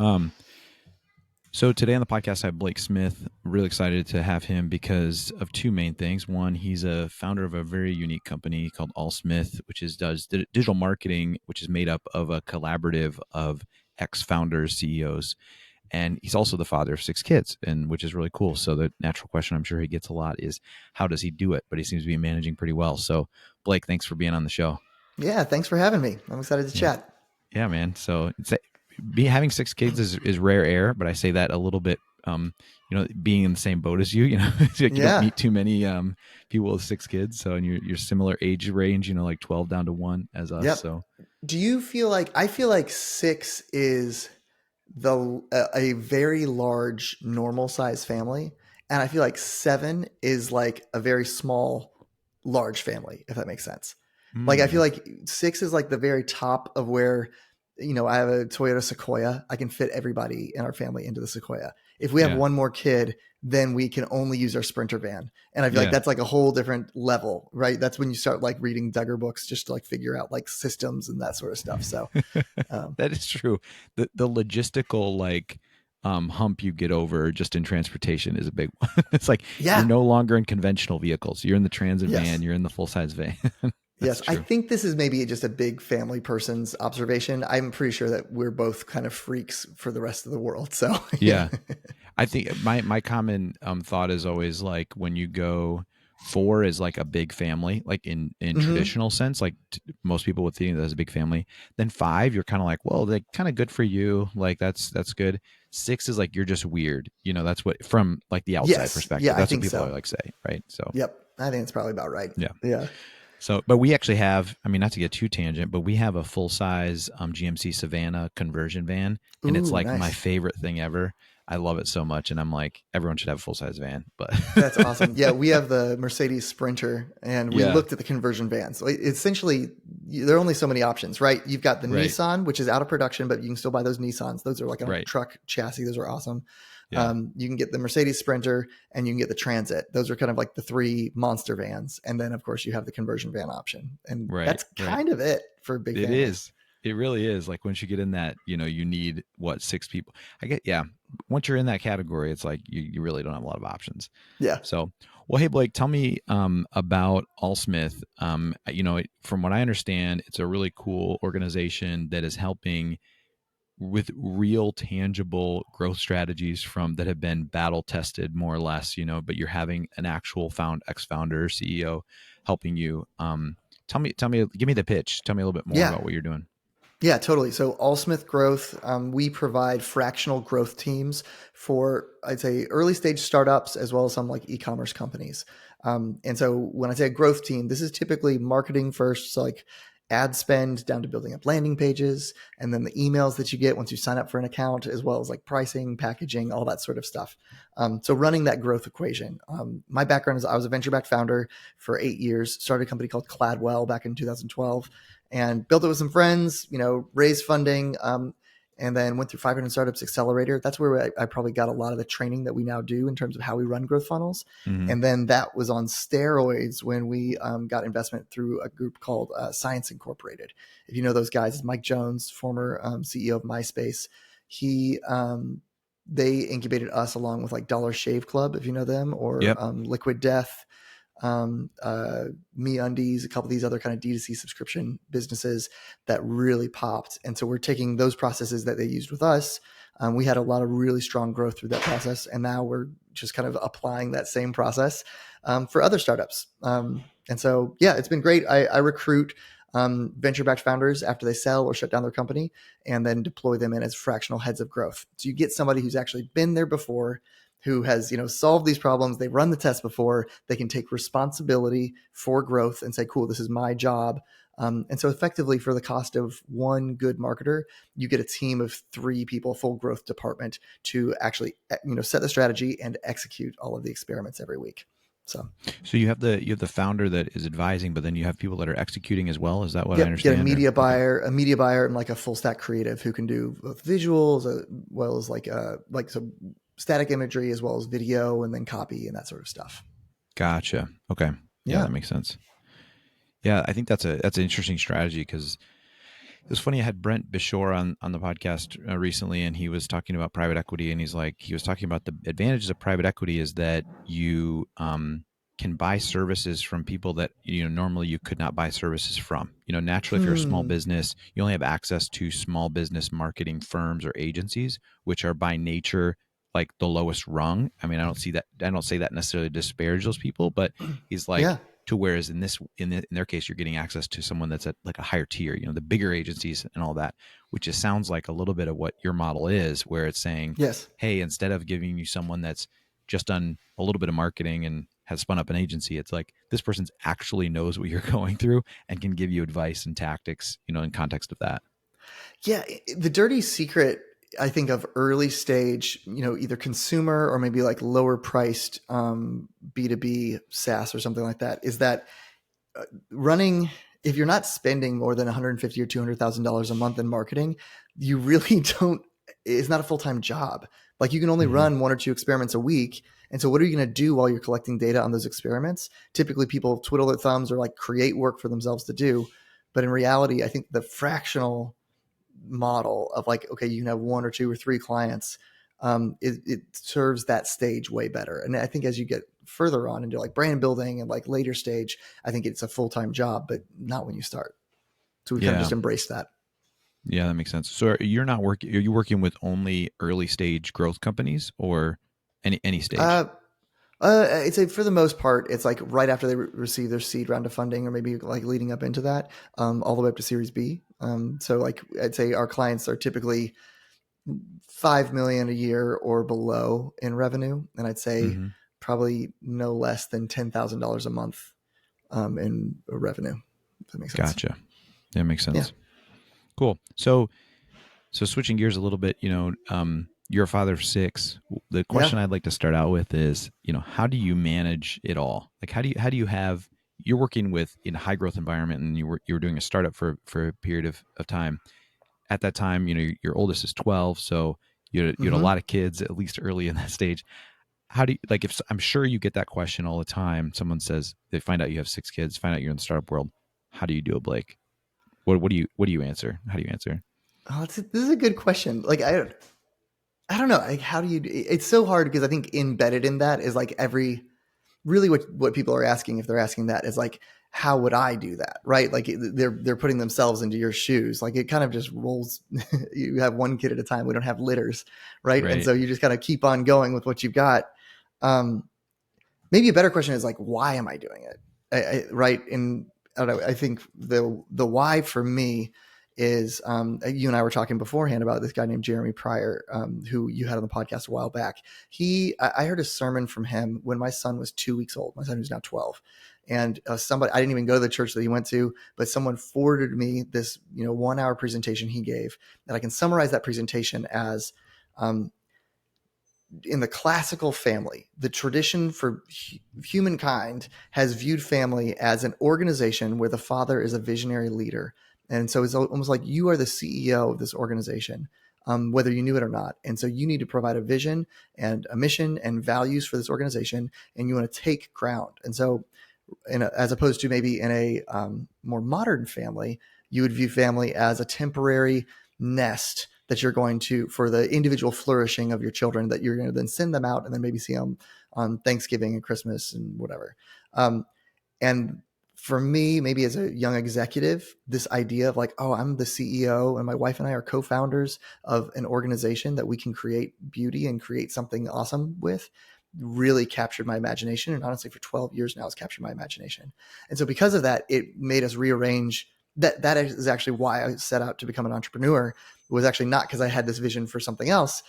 Um, so today on the podcast, I have Blake Smith. Really excited to have him because of two main things. One, he's a founder of a very unique company called Allsmith, which does digital marketing, which is made up of a collaborative of ex-founders, CEOs, and he's also the father of six kids, and which is really cool. So the natural question I'm sure he gets a lot is, how does he do it? But he seems to be managing pretty well. So Blake, thanks for being on the show. Yeah, thanks for having me. I'm excited to Yeah. chat. Yeah, man. So having six kids is rare air, but I say that a little bit, being in the same boat as you, it's like you don't Yeah. meet too many people with six kids. So, and you're similar age range, like 12 down to one as us. Yep. So Do you feel like I feel like six is a very large normal size family, and I feel like seven is like a very small large family, if that makes sense. Like I feel like six is like the very top of where, I have a Toyota Sequoia. I can fit everybody in our family into the Sequoia. If we have yeah, one more kid, then we can only use our Sprinter van. And I feel like yeah. that's like a whole different level, right? That's when you start like reading Duggar books just to like figure out like systems and that sort of stuff. So, That is true. The logistical hump you get over just in transportation is a big one. It's like you're yeah, no longer in conventional vehicles. You're in the transit van, yes. you're in the full size van. That's Yes, I true. think this is maybe just a big family person's observation. I'm pretty sure that we're both kind of freaks for the rest of the world. So, yeah. Yeah. I think my common thought is always like when you go, four is like a big family, like in hmm traditional sense, like most people would think that as a big family. Then five, you're kind of like, well, they kind of good for you, like that's good. Six is like you're just weird, that's what, from like the outside Yes. perspective, Yeah, I that's what think people so. like say, right? So Yep. I think it's probably about right. yeah. Yeah. So, but we actually have, I mean, not to get too tangent, but we have a full size GMC Savannah conversion van, and it's Ooh, like my nice. favorite thing ever. I love it so much, and I'm like, everyone should have a full size van. But That's awesome. Yeah, we have the Mercedes Sprinter, and we yeah, looked at the conversion vans. So essentially, there are only so many options, right? You've got the right, Nissan, which is out of production, but you can still buy those Nissans. Those are like on a right, truck chassis. Those are awesome. yeah, You can get the Mercedes Sprinter, and you can get the Transit. Those are kind of like the three monster vans. And then, of course, you have the conversion van option. And right, that's right. kind of it for big It families. is. It really is. Like once you get in that, you need what, six people. I get, yeah. Once you're in that category, it's like you really don't have a lot of options. Yeah. So, well, hey Blake, tell me about Allsmith. From what I understand, it's a really cool organization that is helping with real tangible growth strategies from that have been battle tested more or less, but you're having an actual ex-founder CEO helping you. Tell me, give me the pitch. Tell me a little bit more Yeah. about what you're doing. Yeah, totally. So Allsmith Growth, we provide fractional growth teams for, I'd say, early stage startups as well as some like e-commerce companies. And so when I say a growth team, this is typically marketing first, so like ad spend down to building up landing pages, and then the emails that you get once you sign up for an account, as well as like pricing, packaging, all that sort of stuff. So running that growth equation. My background is I was a venture-backed founder for 8 years, started a company called Cladwell back in 2012 and built it with some friends, raised funding, and then went through 500 Startups Accelerator. That's where I probably got a lot of the training that we now do in terms of how we run growth funnels. Mm-hmm. And then that was on steroids when we got investment through a group called Science Incorporated. If you know those guys, Mike Jones, former CEO of MySpace. They incubated us along with like Dollar Shave Club, if you know them, or Yep. Liquid Death, Me Undies, a couple of these other kind of D2C subscription businesses that really popped. And so we're taking those processes that they used with us. We had a lot of really strong growth through that process. And now we're just kind of applying that same process for other startups. And so, yeah, it's been great. I recruit venture-backed founders after they sell or shut down their company and then deploy them in as fractional heads of growth. So you get somebody who's actually been there before, who has solved these problems. They've run the test before. They can take responsibility for growth and say, cool, this is my job. And so effectively for the cost of one good marketer, you get a team of 3 people, full growth department, to actually set the strategy and execute all of the experiments every week. So you have the founder that is advising, but then you have people that are executing as well. Is that what I Yep, get a understand? Or media okay, buyer, and like a full stack creative who can do both visuals as well as like some static imagery as well as video and then copy and that sort of stuff. gotcha. Okay, yeah, Yeah. that makes sense. Yeah, I think that's an interesting strategy because It was funny. I had Brent Bishore on the podcast recently, and he was talking about private equity, and he was talking about the advantages of private equity is that you can buy services from people that normally you could not buy services from. Naturally, if you're a small Hmm. business, you only have access to small business marketing firms or agencies, which are by nature like the lowest rung. I mean, I don't see that. I don't say that necessarily to disparage those people, but he's like, Yeah. to whereas in their case you're getting access to someone that's at like a higher tier, the bigger agencies and all that, which just sounds like a little bit of what your model is, where it's saying, Yes. hey, instead of giving you someone that's just done a little bit of marketing and has spun up an agency, it's like this person's actually knows what you're going through and can give you advice and tactics, in context of that. Yeah. The dirty secret, I think, of early stage, either consumer or maybe like lower priced B2B SaaS or something like that, is that running, if you're not spending more than 150 or $200,000 a month in marketing, you really don't. It's not a full time job. Like you can only Mm-hmm. run one or two experiments a week. And so, what are you going to do while you're collecting data on those experiments? Typically, people twiddle their thumbs or like create work for themselves to do. But in reality, I think the fractional model of like, okay, you can have one or two or three clients, it serves that stage way better. And I think as you get further on into like brand building and like later stage, I think it's a full-time job, but not when you start. So we kind of Yeah. just embrace that. Yeah, that makes sense. So you're not working, are you working with only early stage growth companies or any stage? Uh, I'd say for the most part, it's like right after they receive their seed round of funding, or maybe like leading up into that, all the way up to Series B. So like I'd say our clients are typically 5 million a year or below in revenue, and I'd say Mm-hmm. probably no less than $10,000 a month in revenue. If that makes sense. Gotcha. That makes Yeah, sense. Cool. So switching gears a little bit, you're a father of six. The yeah. question I'd like to start out with is, how do you manage it all? Like, how do you have, you're working with in a high growth environment and you were doing a startup for a period of time. At that time, your oldest is 12. So you had a Mm-hmm. lot of kids, at least early in that stage. How do you, like, if I'm sure you get that question all the time, someone says they find out you have six kids, find out you're in the startup world. How do you do it, Blake? What do you answer? How do you answer? Oh, this is a good question. Like I don't know. Like, how do you? It's so hard because I think embedded in that is like every really what people are asking, if they're asking that, is like, how would I do that, right? Like they're putting themselves into your shoes. Like it kind of just rolls. You have one kid at a time. We don't have litters, right? And Right. so you just kind of keep on going with what you've got. um Maybe a better question is like, why am I doing it? Right? And I don't know, I think the why for me is, you and I were talking beforehand about this guy named Jeremy Pryor, who you had on the podcast a while back. I heard a sermon from him when my son was 2 weeks old. My son who's now 12, and somebody, I didn't even go to the church that he went to, but someone forwarded me this 1 hour presentation he gave, and I can summarize that presentation as, um, in the classical family, the tradition for humankind has viewed family as an organization where the father is a visionary leader. And so it's almost like you are the CEO of this organization, whether you knew it or not. And so you need to provide a vision and a mission and values for this organization, and you want to take ground. And so, as opposed to maybe in a more modern family, you would view family as a temporary nest that you're going to, for the individual flourishing of your children, that you're going to then send them out and then maybe see them on Thanksgiving and Christmas and whatever. And for me, maybe as a young executive, this idea of like, oh, I'm the CEO and my wife and I are co-founders of an organization that we can create beauty and create something awesome with, really captured my imagination. And honestly, for 12 years now, it's captured my imagination. And so because of that, it made us rearrange. That is actually why I set out to become an entrepreneur. It was actually not because I had this vision for something else.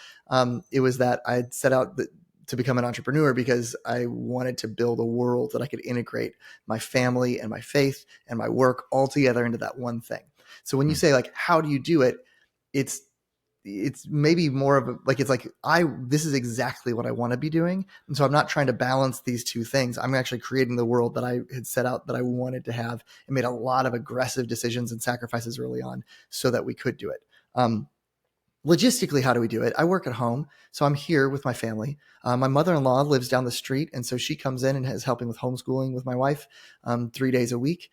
It was that I had set out to become an entrepreneur because I wanted to build a world that I could integrate my family and my faith and my work all together into that one thing. So when you Hmm. say like, how do you do it? It's maybe more of a, like, it's like, this is exactly what I want to be doing. And so I'm not trying to balance these two things. I'm actually creating the world that I had set out that I wanted to have, and made a lot of aggressive decisions and sacrifices early on so that we could do it. Logistically, how do we do it? I work at home, so I'm here with my family. My mother-in-law lives down the street, and so she comes in and is helping with homeschooling with my wife 3 days a week.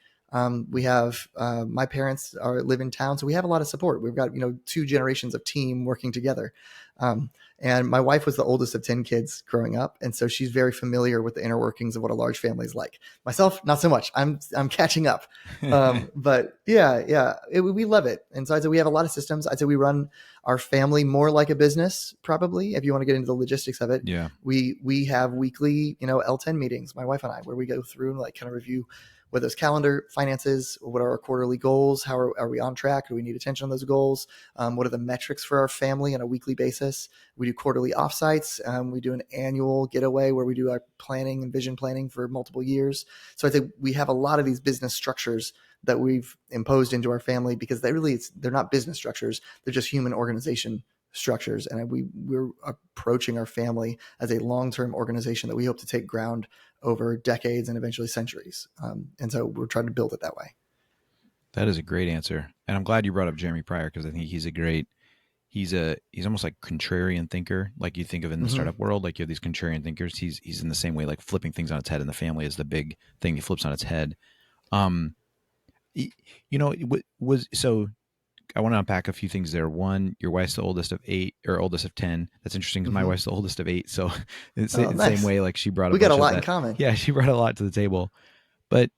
We have my parents live in town, so we have a lot of support. We've got 2 generations of team working together. Um, and my wife was the oldest of 10 kids growing up, and so she's very familiar with the inner workings of what a large family is like. Myself, not so much. I'm catching up. But yeah, we love it. And so I'd say we have a lot of systems. I'd say we run our family more like a business, probably, if you want to get into the logistics of it. Yeah. We have weekly, L10 meetings, my wife and I, where we go through and like kind of review whether it's calendar, finances, what are our quarterly goals? How are we on track? Do we need attention on those goals? What are the metrics for our family on a weekly basis? We do quarterly offsites. We do an annual getaway where we do our planning and vision planning for multiple years. So I think we have a lot of these business structures that we've imposed into our family because they're not business structures. They're just human organization structures. And we're approaching our family as a long-term organization that we hope to take ground over decades and eventually centuries. And so we're trying to build it that way. That is a great answer. And I'm glad you brought up Jeremy Pryor because I think he's almost like contrarian thinker, like you think of in the Mm-hmm. startup world. Like you have these contrarian thinkers. He's in the same way, like flipping things on its head, and the family is the big thing he flips on its head. Um, so I want to unpack a few things there. One, your wife's the oldest of 8 or oldest of 10. That's interesting because my Mm-hmm. wise the oldest of 8. So it's Oh, the same nice. way, like she brought a We got a bunch of lot in that. common. Yeah, she brought a lot to the table. But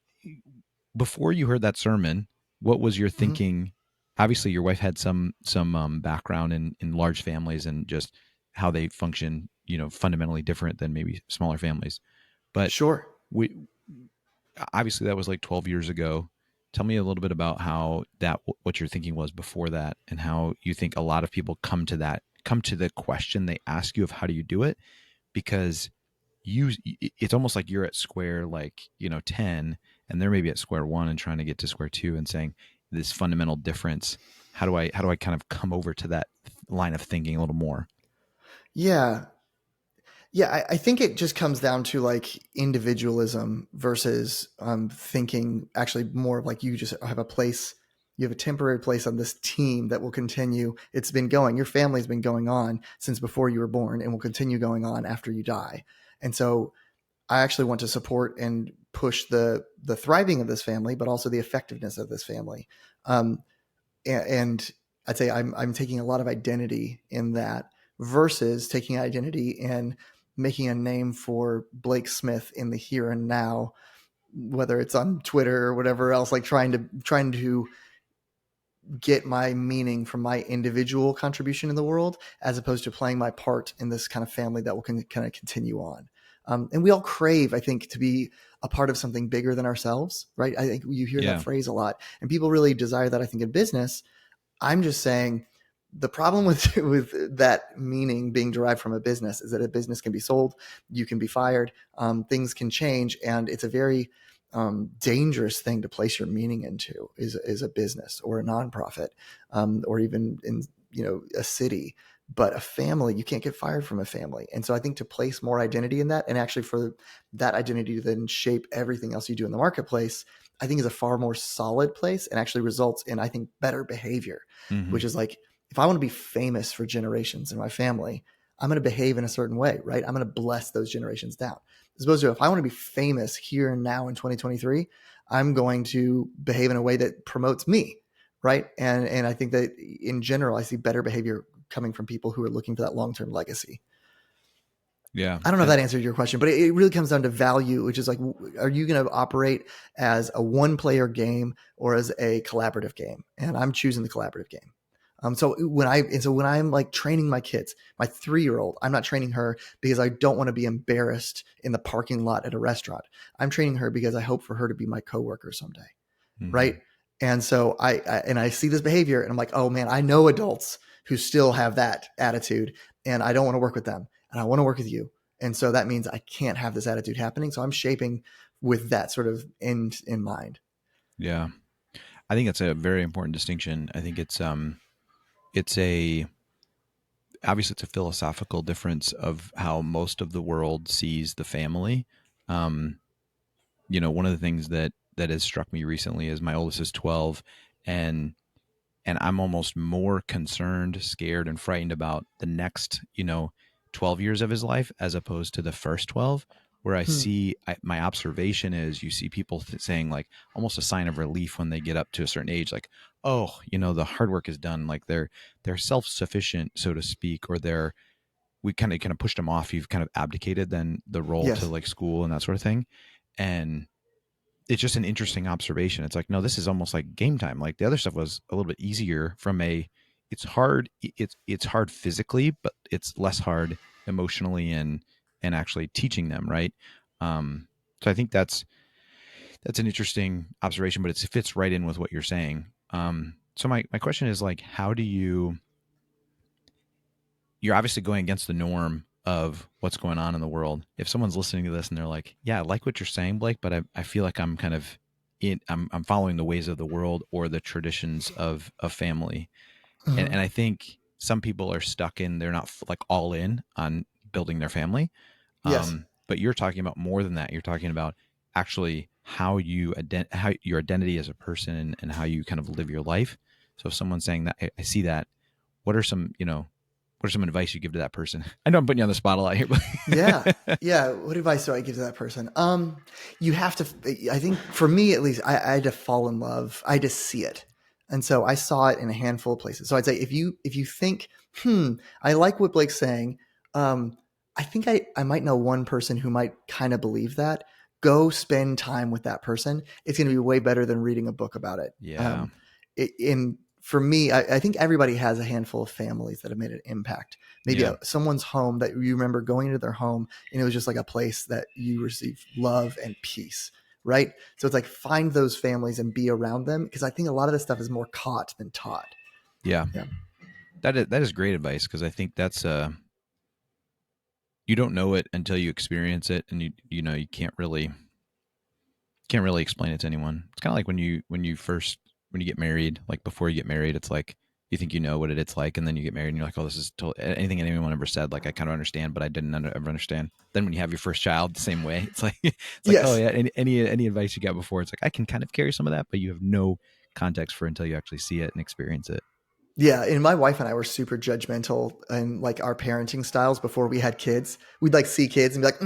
before you heard that sermon, what was your Mm-hmm. thinking? Obviously, your wife had some background in large families and just how they function, fundamentally different than maybe smaller families. But Sure. we obviously that was like 12 years ago. Tell me a little bit about how what your thinking was before that, and how you think a lot of people come to the question they ask you of how do you do it, because it's almost like you're at square, like 10, and they're maybe at square one and trying to get to square two and saying this fundamental difference. How do I kind of come over to that line of thinking a little more? Yeah. Yeah, I think it just comes down to like individualism versus thinking actually more of like you just have a place, you have a temporary place on this team that will continue. It's been going, your family's been going on since before you were born and will continue going on after you die. And so I actually want to support and push the thriving of this family, but also the effectiveness of this family. Um, and I'd say I'm taking a lot of identity in that versus taking identity in making a name for Blake Smith in the here and now, whether it's on Twitter or whatever else, like trying to get my meaning from my individual contribution in the world, as opposed to playing my part in this kind of family that will kind of continue on. And we all crave, I think, to be a part of something bigger than ourselves, right? I think you hear that Yeah. phrase a lot, and people really desire that, I think, in business. I'm just saying the problem with with that meaning being derived from a business is that a business can be sold, you can be fired, things can change, and it's a very dangerous thing to place your meaning into is a business or a nonprofit, or even in a city. But a family, you can't get fired from a family. And so I think to place more identity in that, and actually for that identity to then shape everything else you do in the marketplace, I think is a far more solid place and actually results in, I think, better behavior, Mm-hmm. which is like, if I want to be famous for generations in my family, I'm going to behave in a certain way, right? I'm going to bless those generations down. As opposed to if I want to be famous here and now in 2023, I'm going to behave in a way that promotes me, right? And I think that in general, I see better behavior coming from people who are looking for that long-term legacy. Yeah. I don't know if that answered your question, but it really comes down to value, which is like, are you going to operate as a one-player game or as a collaborative game? And I'm choosing the collaborative game. So when I'm like training my kids, my 3-year-old, I'm not training her because I don't want to be embarrassed in the parking lot at a restaurant. I'm training her because I hope for her to be my coworker someday, Mm-hmm. right? And so I see this behavior and I'm like, oh man, I know adults who still have that attitude, and I don't want to work with them, and I want to work with you. And so that means I can't have this attitude happening. So I'm shaping with that sort of end in mind. Yeah. I think that's a very important distinction. I think it's a obviously it's a philosophical difference of how most of the world sees the family. Um, One of the things that has struck me recently is my oldest is 12, and I'm almost more concerned, scared, and frightened about the next 12 years of his life as opposed to the first 12. where I Hmm. see my observation is you see people saying like almost a sign of relief when they get up to a certain age, like, oh, the hard work is done, like they're self-sufficient, so to speak, or we kind of pushed them off. You've kind of abdicated then the role to Yes. like school and that sort of thing. And it's just an interesting observation. It's like, no, this is almost like game time. Like the other stuff was a little bit easier from it's hard. It's hard physically, but it's less hard emotionally and actually teaching them. Right. So I think that's an interesting observation, but it fits right in with what you're saying. So my question is like, how do you're obviously going against the norm of what's going on in the world. If someone's listening to this and they're like, yeah, I like what you're saying, Blake, but I feel like I'm kind of I'm following the ways of the world or the traditions of family. And Mhm. I think some people are stuck in, they're not like all in on building their family. Yes. But you're talking about more than that. You're talking about actually how how your identity as a person and how you kind of live your life. So if someone's saying that, I see that, what are some, what are some advice you give to that person? I know I'm putting you on the spot a lot here, Yeah. but Yeah. What advice do I give to that person? You have to, I think for me at least, I had to fall in love. I had to see it. And so I saw it in a handful of places. So I'd say if you think, I like what Blake's saying, um, I think I might know one person who might kind of believe that. Go spend time with that person. It's going to be way better than reading a book about it. yeah, In For me, I think everybody has a handful of families that have made an impact. Maybe yeah, someone's home that you remember going into their home and it was just like a place that you receive love and peace, right? So it's like find those families and be around them because I think a lot of this stuff is more caught than taught. yeah. Yeah. That is great advice because I think that's you don't know it until you experience it, and you can't really explain it to anyone. It's kind of like when you get married, like before you get married, it's like you think you know what it's like, and then you get married, and you're like, oh, this is anything anyone ever said. Like I kind of understand, but I didn't ever understand. Then when you have your first child, the same way. It's like oh Yes. yeah, any advice you got before, it's like I can kind of carry some of that, but you have no context for it until you actually see it and experience it. Yeah, and my wife and I were super judgmental in like our parenting styles before we had kids. We'd like see kids and be like,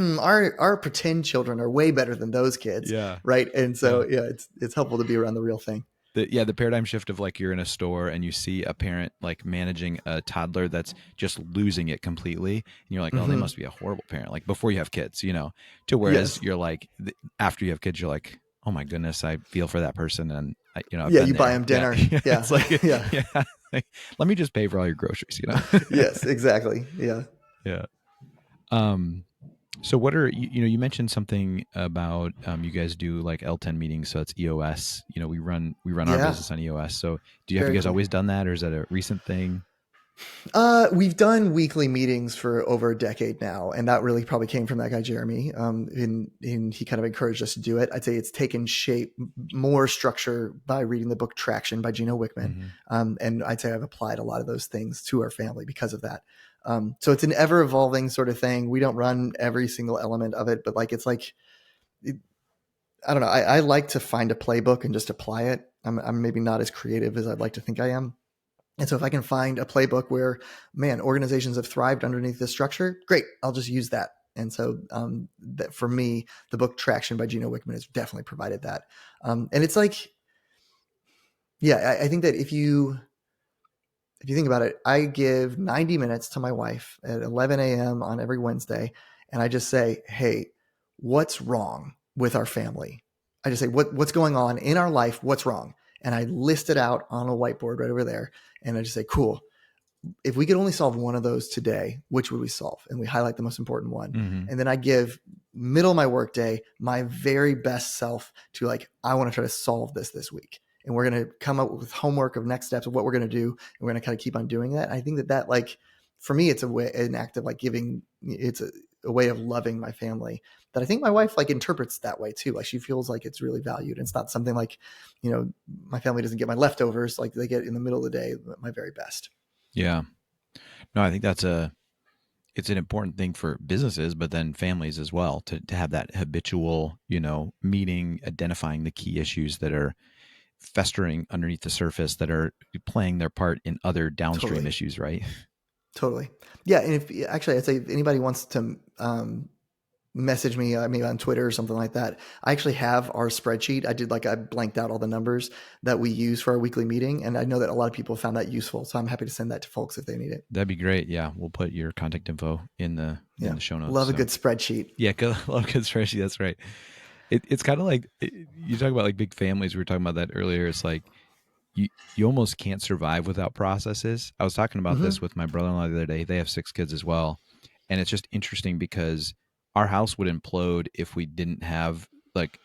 our pretend children are way better than those kids, Yeah, right? And so yeah. yeah, it's helpful to be around the real thing. The paradigm shift of like you're in a store and you see a parent like managing a toddler that's just losing it completely, and you're like, oh, they Hmm. must be a horrible parent, like before you have kids, to whereas Yes. you're like after you have kids, you're like, oh my goodness, I feel for that person, and I've Yeah, been you buy there. them Yeah. dinner. It's Yeah, like yeah, yeah, like, let me just pay for all your groceries. yes, exactly. Yeah, Yeah. um so what are you mentioned something about you guys do like L10 meetings, so it's EOS. We run our yeah, business on EOS. So have you very guys cool. always done that, or is that a recent thing? We've done weekly meetings for over a decade now, and that really probably came from that guy Jeremy. And he kind of encouraged us to do it. I'd say it's taken shape, more structure by reading the book Traction by Gino Wickman, Mm-hmm. and I'd say I've applied a lot of those things to our family because of that. So it's an ever evolving sort of thing. We don't run every single element of it, but like it's like it, I don't know. I like to find a playbook and just apply it. I'm maybe not as creative as I'd like to think I am. And so if I can find a playbook where, man, organizations have thrived underneath this structure, great, I'll just use that. And so that for me, the book Traction by Gino Wickman has definitely provided that. And it's like, yeah, I think that if you think about it, I give 90 minutes to my wife at 11 a.m. on every Wednesday, and I just say, hey, what's wrong with our family? I just say, what's going on in our life? What's wrong? And I list it out on a whiteboard right over there. And I just say, cool, if we could only solve one of those today, which would we solve? And we highlight the most important one. Mm-hmm. And then I give middle of my workday my very best self to like, I want to try to solve this week. And we're going to come up with homework of next steps of what we're going to do. And we're going to kind of keep on doing that. And I think that like, for me, it's an act of like giving, it's a way of loving my family that I think my wife like interprets that way too. Like she feels like it's really valued. It's not something like, my family doesn't get my leftovers. Like they get in the middle of the day, my very best. Yeah. No, I think it's an important thing for businesses, but then families as well, to have that habitual, meeting, identifying the key issues that are festering underneath the surface that are playing their part in other downstream Totally. issues, right? Totally. Yeah. And if actually, I'd say if anybody wants to message me, maybe on Twitter or something like that. I actually have our spreadsheet. I blanked out all the numbers that we use for our weekly meeting. And I know that a lot of people found that useful. So I'm happy to send that to folks if they need it. That'd be great. Yeah, we'll put your contact info in the Yeah. show notes. Love a So good spreadsheet. yeah, love good spreadsheet. That's right. It's kind of like you talk about like big families. We were talking about that earlier. It's like you almost can't survive without processes. I was talking about Mm-hmm. this with my brother-in-law the other day. They have 6 kids as well, and it's just interesting because our house would implode if we didn't have like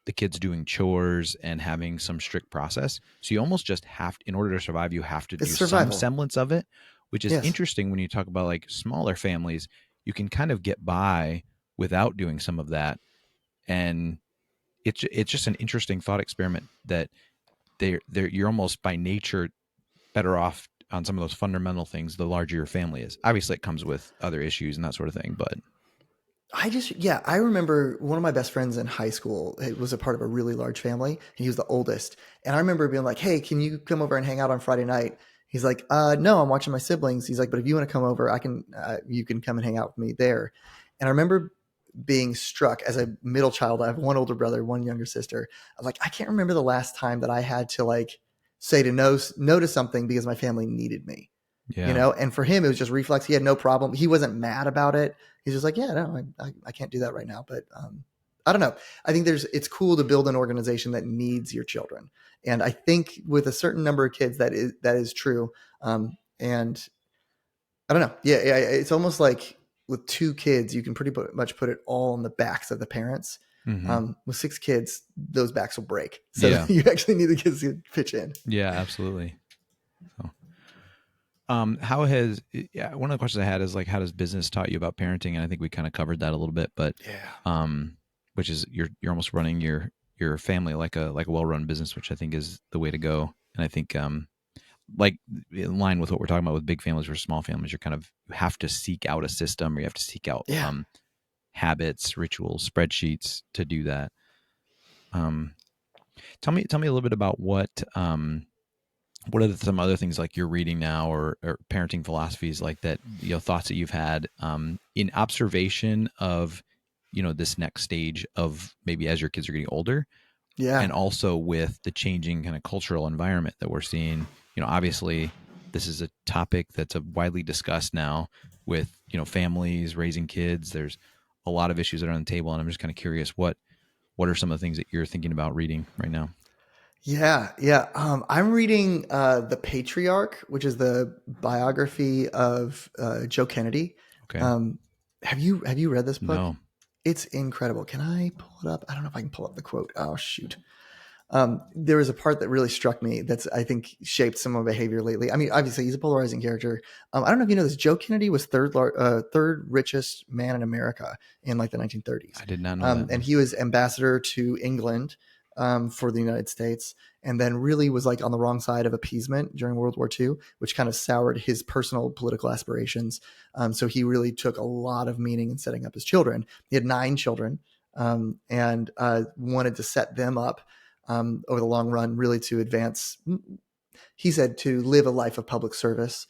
the kids doing chores and having some strict process. So you almost just have to, in order to survive, you have to It's do some survival. semblance of it, which is Yes. interesting when you talk about like smaller families. You can kind of get by without doing some of that, and it's just an interesting thought experiment that they're you're almost by nature better off on some of those fundamental things the larger your family is. Obviously, it comes with other issues and that sort of thing, but I remember one of my best friends in high school. It was a part of a really large family. He was the oldest. And I remember being like, hey, can you come over and hang out on Friday night? He's like, no, I'm watching my siblings. He's like, but if you want to come over, you can come and hang out with me there. And I remember being struck as a middle child. I have one older brother, one younger sister. I'm like, I can't remember the last time that I had to like say to no to something because my family needed me, yeah. and for him, it was just reflex. He had no problem. He wasn't mad about it. He's just like, yeah, no, I can't do that right now. But I don't know. I think it's cool to build an organization that needs your children. And I think with a certain number of kids, that is true. And I don't know. Yeah. It's almost like with 2 kids, you can pretty much put it all on the backs of the parents. Mm-hmm. With 6 kids, those backs will break. So Yeah. you actually need the kids to pitch in. Yeah, absolutely. So, how has one of the questions I had is like, how does business taught you about parenting? And I think we kind of covered that a little bit, but Yeah. which is you're almost running your family like a well-run business, which I think is the way to go. And I think like in line with what we're talking about with big families versus small families, you have to seek out a system, or you have to seek out Yeah. habits, rituals, spreadsheets to do that. Um, tell me a little bit about what are some other things like you're reading now, or parenting philosophies like that, thoughts that you've had in observation of, this next stage of maybe as your kids are getting older, Yeah. and also with the changing kind of cultural environment that we're seeing. Obviously this is a topic that's widely discussed now with, families raising kids. There's a lot of issues that are on the table, and I'm just kind of curious what are some of the things that you're thinking about reading right now? Yeah. I'm reading The Patriarch, which is the biography of Joe Kennedy. Okay. Have you read this book? No. It's incredible. Can I pull it up? I don't know if I can pull up the quote. Oh shoot. There was a part that really struck me that's, I think, shaped some of my behavior lately. I mean, obviously he's a polarizing character. I don't know if you know this. Joe Kennedy was third richest man in America in like the 1930s. I did not know that. And he was ambassador to England for the United States, and then really was like on the wrong side of appeasement during World War II, which kind of soured his personal political aspirations. So he really took a lot of meaning in setting up his children. He had 9 children, and wanted to set them up over the long run, really to advance. He said to live a life of public service.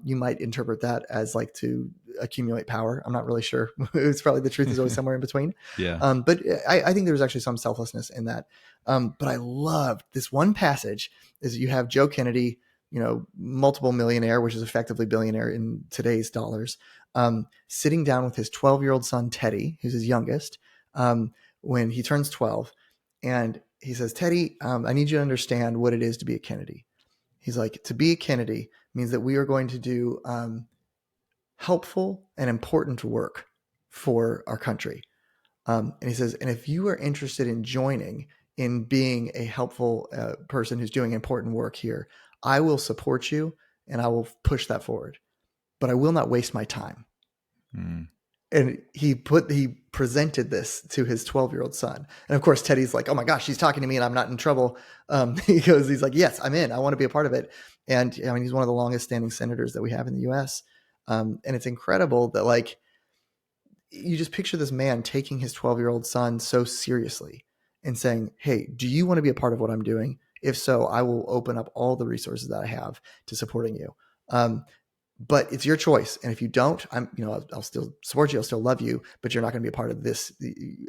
You might interpret that as like to accumulate power. I'm not really sure. It's probably the truth is always somewhere in between. Yeah. But I think there's actually some selflessness in that. But I loved this one passage is you have Joe Kennedy, multiple millionaire, which is effectively billionaire in today's dollars, sitting down with his 12-year-old son, Teddy, who's his youngest, when he turns 12. And he says, Teddy, I need you to understand what it is to be a Kennedy. He's like, to be a Kennedy means that we are going to do helpful and important work for our country. And he says, and if you are interested in joining in being a helpful person who's doing important work here, I will support you and I will push that forward, but I will not waste my time. Mm. And he presented this to his 12-year-old son. And of course, Teddy's like, oh my gosh, she's talking to me and I'm not in trouble. He's like, yes, I'm in. I want to be a part of it. And I mean, he's one of the longest standing senators that we have in the US. And it's incredible that like, you just picture this man taking his 12-year-old son so seriously and saying, hey, do you want to be a part of what I'm doing? If so, I will open up all the resources that I have to supporting you. but it's your choice. And if you don't, I'll still support you. I'll still love you, but you're not going to be a part of this.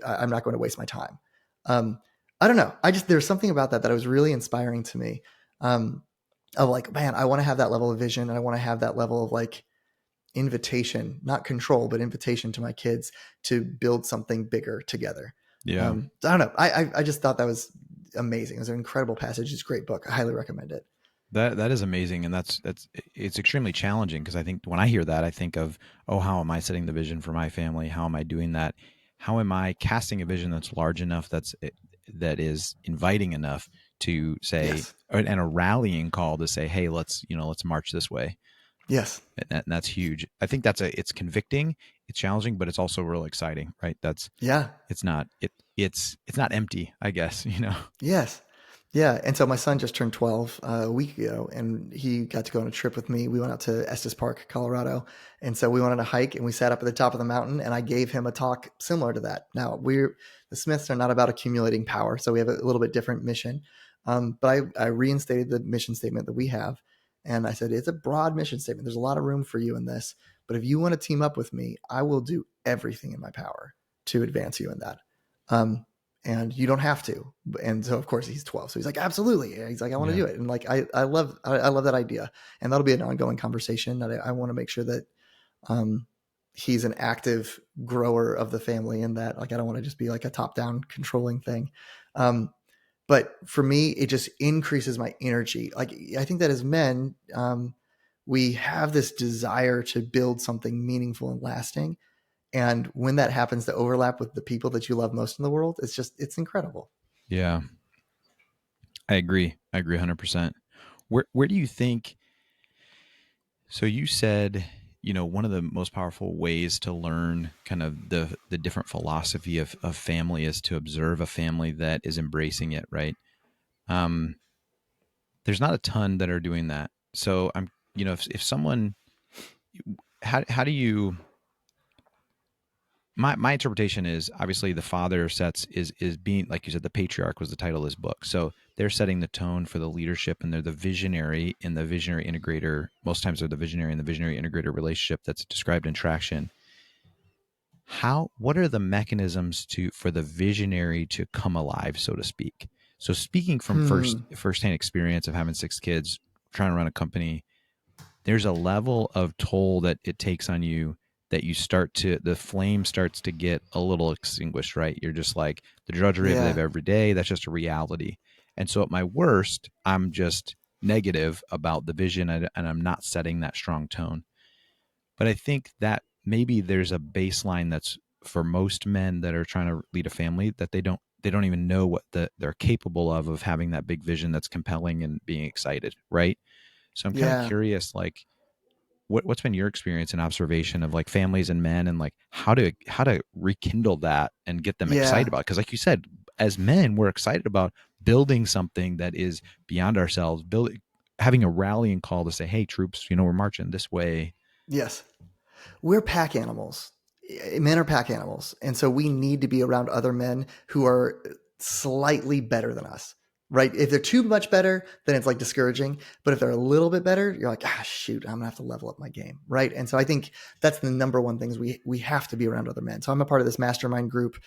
I'm not going to waste my time. I don't know. There's something about that was really inspiring to me. Of like, man, I want to have that level of vision. And I want to have that level of like invitation, not control, but invitation to my kids to build something bigger together. Yeah. I don't know. I just thought that was amazing. It was an incredible passage. It's a great book. I highly recommend it. That is amazing, and that's it's extremely challenging because I think when I hear that, I think of, oh, how am I setting the vision for my family? How am I doing that? How am I casting a vision that's large enough, that is inviting enough to say, Yes. and a rallying call to say, hey, let's march this way. Yes. And that's huge. I think it's convicting, it's challenging, but it's also real exciting, right? Yeah. It's not empty, I guess, Yes. Yeah. And so my son just turned 12 a week ago, and he got to go on a trip with me. We went out to Estes Park, Colorado. And so we went on a hike and we sat up at the top of the mountain, and I gave him a talk similar to that. Now, the Smiths are not about accumulating power, so we have a little bit different mission. But I reinstated the mission statement that we have. And I said, it's a broad mission statement. There's a lot of room for you in this. But if you want to team up with me, I will do everything in my power to advance you in that. And you don't have to. And so of course he's 12. So he's like, absolutely. He's like, I want to Yeah. do it. And like, I love that idea. And that'll be an ongoing conversation that I want to make sure that, he's an active grower of the family, and that like, I don't want to just be like a top down controlling thing. But for me, it just increases my energy. Like, I think that as men, we have this desire to build something meaningful and lasting. And when that happens to overlap with the people that you love most in the world, it's incredible. Yeah. I agree. 100%. Where do you think, so you said, one of the most powerful ways to learn kind of the different philosophy of family is to observe a family that is embracing it, right? Um, there's not a ton that are doing that. So if someone, how do you, my interpretation is obviously the father is being, like you said, the patriarch was the title of this book. So they're setting the tone for the leadership, and they're the visionary in the visionary integrator. Most times they're the visionary in the visionary integrator relationship that's described in Traction. What are the mechanisms for the visionary to come alive, so to speak? So speaking from Hmm. firsthand experience of having 6 kids, trying to run a company, there's a level of toll that it takes on you that the flame starts to get a little extinguished, right? You're just like the drudgery of Yeah. every day. That's just a reality. And so at my worst, I'm just negative about the vision, and I'm not setting that strong tone. But I think that maybe there's a baseline that's for most men that are trying to lead a family, that they don't even know what they're capable of having that big vision that's compelling and being excited, right? So I'm kind of Yeah. curious, like, what's been your experience and observation of like families and men, and like how to rekindle that and get them excited Yeah. about it? Because like you said, as men, we're excited about building something that is beyond ourselves, having a rallying call to say, hey troops, we're marching this way. Yes. We're pack animals. Men are pack animals. And so we need to be around other men who are slightly better than us, right? If they're too much better, then it's like discouraging. But if they're a little bit better, you're like, shoot, I'm gonna have to level up my game, right? And so I think that's the number one thing is we have to be around other men. So I'm a part of this mastermind group,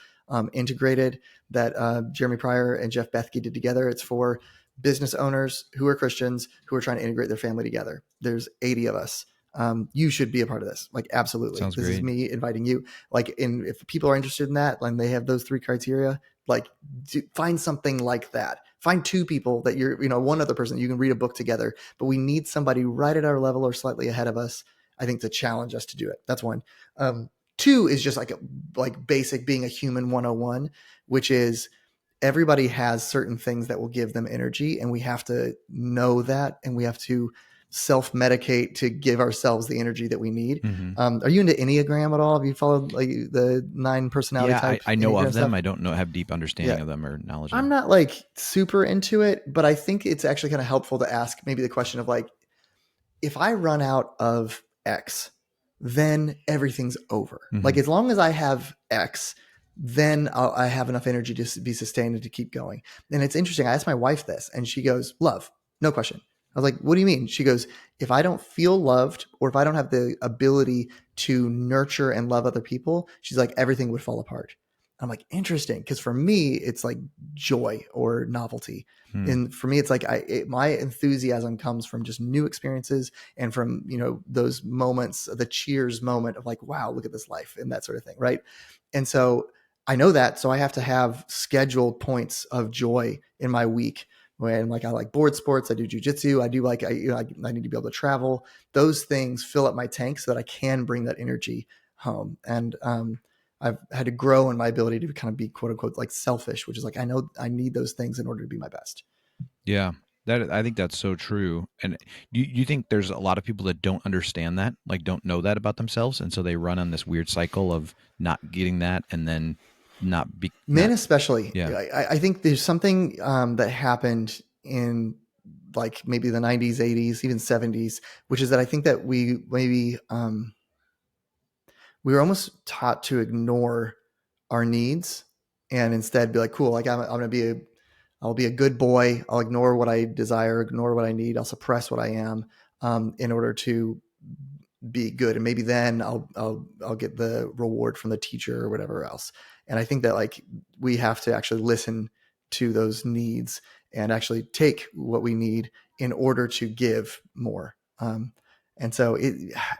Integrated, that Jeremy Pryor and Jeff Bethke did together. It's for business owners who are Christians who are trying to integrate their family together. There's 80 of us. You should be a part of this. Like, absolutely. Sounds This is great. me inviting you. Like, if people are interested in that, and they have those 3 criteria, like, find something like that. Find 2 people that one other person that you can read a book together, but we need somebody right at our level or slightly ahead of us, I think, to challenge us to do it. That's one. 2 is just like basic being a human 101, which is everybody has certain things that will give them energy, and we have to know that, and we have to self-medicate to give ourselves the energy that we need. Mm-hmm. Are you into Enneagram at all? Have you followed like the 9 personality Yeah, type I know Enneagram of them. stuff? I don't have deep Yeah. understanding of them or knowledge of I'm them. not like super into it, but I think it's actually kind of helpful to ask maybe the question of like, if I run out of X, then everything's over. Mm-hmm. Like, as long as I have X, then I have enough energy to be sustained and to keep going. And it's interesting. I asked my wife this, and she goes, love, no question. I was like, what do you mean? She goes, if I don't feel loved or if I don't have the ability to nurture and love other people, she's like, everything would fall apart. I'm like, interesting. Cause for me, it's like joy or novelty. Hmm. And for me, it's like my enthusiasm comes from just new experiences and from, those moments, the cheers moment of like, wow, look at this life and that sort of thing. Right. And so I know that. So I have to have scheduled points of joy in my week when like I like board sports, I do jujitsu, I do like I need to be able to travel. Those things fill up my tank so that I can bring that energy home. And I've had to grow in my ability to kind of be quote unquote like selfish, which is like I know I need those things in order to be my best. Yeah, that I think that's so true. And you think there's a lot of people that don't understand that, like don't know that about themselves, and so they run on this weird cycle of not getting that, and then Men not especially, yeah. I think there's something that happened in like maybe the 90s, 80s, even 70s, which is that I think that we maybe we were almost taught to ignore our needs and instead be like, cool, like I'm going to I'll be a good boy. I'll ignore what I desire, ignore what I need. I'll suppress what I am in order to be good. And maybe then I'll get the reward from the teacher or whatever else. And I think that like we have to actually listen to those needs and actually take what we need in order to give more. And so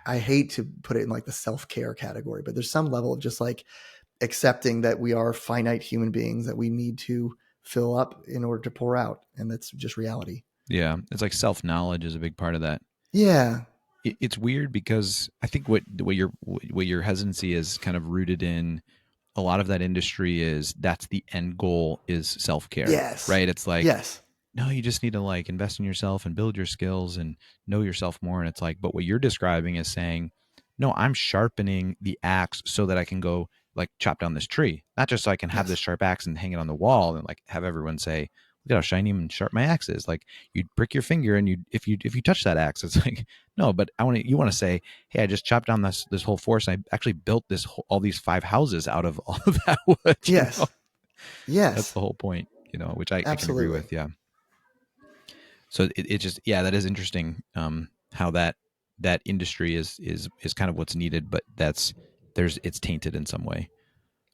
I hate to put it in like the self-care category, but there's some level of just like accepting that we are finite human beings that we need to fill up in order to pour out. And that's just reality. Yeah, it's like self-knowledge is a big part of that. Yeah. It's weird because I think what your hesitancy is kind of rooted in a lot of that industry is that's the end goal is self-care, Yes. right? It's like Yes. no, you just need to like invest in yourself and build your skills and know yourself more. And it's like, but what you're describing is saying, no, I'm sharpening the axe so that I can go like chop down this tree, not just so I can have this Yes. sharp axe and hang it on the wall and like have everyone say, look at how shiny and sharp my axe is. Like you'd prick your finger and if you touch that axe, it's like, no, but you want to say, hey, I just chopped down this whole forest. And I actually built all these 5 houses out of all of that wood. Yes. That's Yes. the whole point, which I can agree Absolutely. with. Yeah. So it just yeah, that is interesting. How that industry is kind of what's needed, but it's tainted in some way.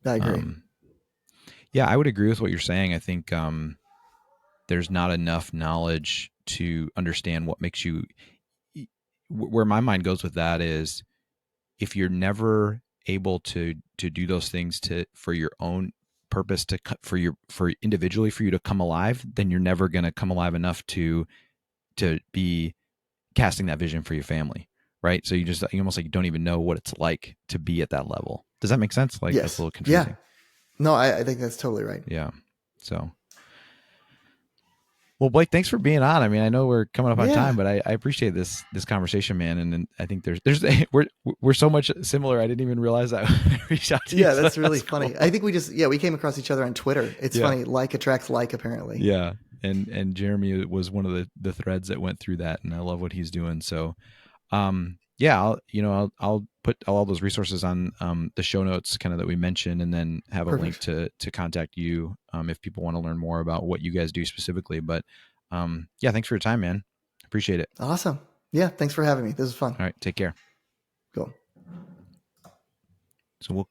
I agree. Um, yeah, I would agree with what you're saying. I think there's not enough knowledge to understand what makes you. Where my mind goes with that is if you're never able to do those things for your own purpose for individually for you to come alive, then you're never going to come alive enough to be casting that vision for your family, right? So you almost like don't even know what it's like to be at that level. Does that make sense? Like that's a Yes. little Yeah. confusing. No, I think that's totally right. Yeah. So, well, Blake, thanks for being on. I mean, I know we're coming up on Yeah. time, but I appreciate this conversation, man. And I think there's we're so much similar. I didn't even realize that when I reached out to you. Yeah. So That's really that's cool. funny. I think we came across each other on Twitter. It's Yeah. funny. Like attracts like, apparently. Yeah. And Jeremy was one of the threads that went through that, and I love what he's doing. So yeah, I'll put all those resources on the show notes kind of that we mentioned, and then have a link Perfect. to contact you if people want to learn more about what you guys do specifically. But yeah, thanks for your time, man. Appreciate it. Awesome. Yeah. Thanks for having me. This is fun. All right, take care. Cool. So we'll